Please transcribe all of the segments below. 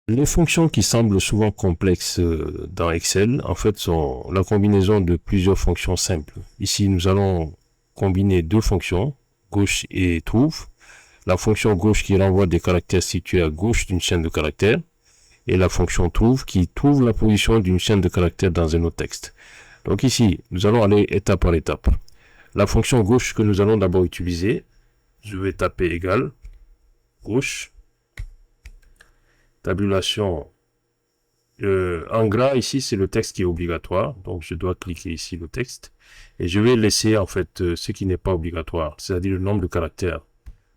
Les fonctions qui semblent souvent complexes dans Excel, en fait, sont la combinaison de plusieurs fonctions simples. Ici, nous allons combiner deux fonctions, gauche et trouve. La fonction gauche qui renvoie des caractères situés à gauche d'une chaîne de caractères et la fonction trouve qui trouve la position d'une chaîne de caractères dans un autre texte. Donc ici, nous allons aller étape par étape. La fonction gauche que nous allons d'abord utiliser, je vais taper égal, gauche, tabulation. En gras, ici, c'est le texte qui est obligatoire. Donc, je dois cliquer ici le texte. Et je vais laisser, en fait, ce qui n'est pas obligatoire, c'est-à-dire le nombre de caractères.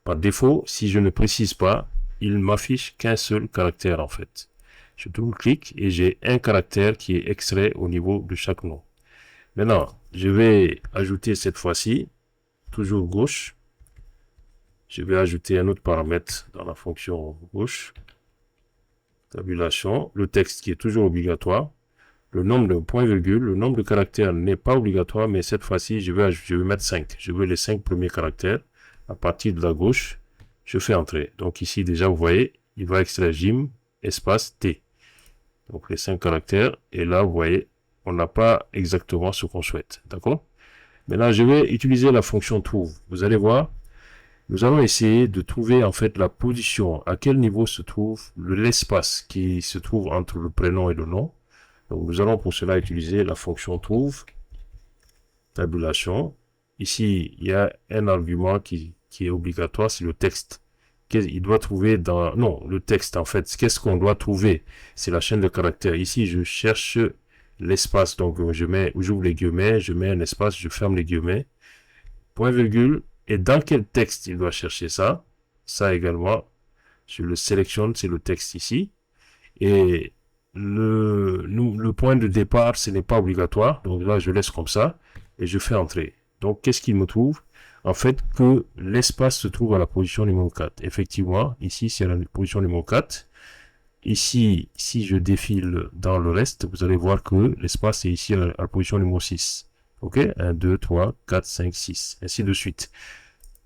Par défaut, si je ne précise pas, il m'affiche qu'un seul caractère, en fait. Je double-clique et j'ai un caractère qui est extrait au niveau de chaque nom. Maintenant, je vais ajouter cette fois-ci, toujours gauche. Je vais ajouter un autre paramètre dans la fonction gauche. Tabulation, le texte qui est toujours obligatoire. Le nombre de points-virgule, le nombre de caractères n'est pas obligatoire, mais cette fois-ci, je vais mettre 5. Je veux les 5 premiers caractères. À partir de la gauche, je fais entrer. Donc ici, déjà, vous voyez, il va extraire Jim, espace T. Donc les 5 caractères. Et là, vous voyez, on n'a pas exactement ce qu'on souhaite. D'accord? Maintenant, je vais utiliser la fonction trouve. Vous allez voir, nous allons essayer de trouver en fait la position, à quel niveau se trouve l'espace qui se trouve entre le prénom et le nom. Donc nous allons pour cela utiliser la fonction trouve, tabulation. Ici, il y a un argument qui est obligatoire, c'est le texte. Il doit trouver dans... Non, le texte en fait, qu'est-ce qu'on doit trouver? C'est la chaîne de caractères. Ici, je cherche l'espace, donc j'ouvre les guillemets, je mets un espace, je ferme les guillemets, point virgule, et dans quel texte il doit chercher ça? Ça également, je le sélectionne, c'est le texte ici. Et le point de départ, ce n'est pas obligatoire. Donc là, je laisse comme ça et je fais entrer. Donc, qu'est-ce qu'il me trouve? En fait, que l'espace se trouve à la position numéro 4. Effectivement, ici, c'est la position numéro 4. Ici, si je défile dans le reste, vous allez voir que l'espace est ici à la position numéro 6. OK? 1, 2, 3, 4, 5, 6. Ainsi de suite.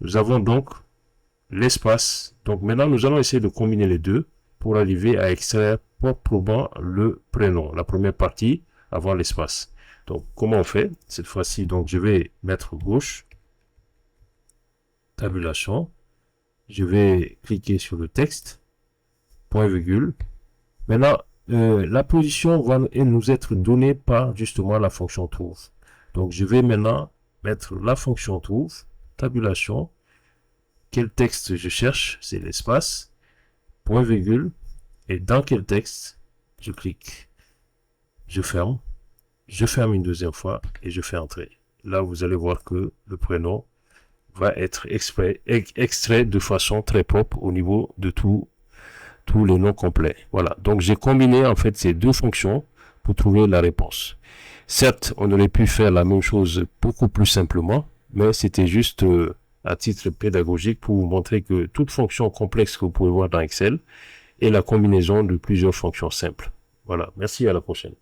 Nous avons donc l'espace. Donc maintenant, nous allons essayer de combiner les deux pour arriver à extraire proprement le prénom, la première partie avant l'espace. Donc, comment on fait? Cette fois-ci, donc, je vais mettre gauche, tabulation. Je vais cliquer sur le texte, point virgule. Maintenant, la position va nous être donnée par justement la fonction trouve. Donc, je vais maintenant mettre la fonction trouve, tabulation. Quel texte je cherche? C'est l'espace, point virgule. Et dans quel texte? Je clique, je ferme une deuxième fois et je fais entrer. Là, vous allez voir que le prénom va être extrait de façon très propre au niveau de tous les noms complets. Voilà. Donc, j'ai combiné en fait ces deux fonctions pour trouver la réponse. Certes, on aurait pu faire la même chose beaucoup plus simplement, mais c'était juste à titre pédagogique pour vous montrer que toute fonction complexe que vous pouvez voir dans Excel est la combinaison de plusieurs fonctions simples. Voilà. Merci, à la prochaine.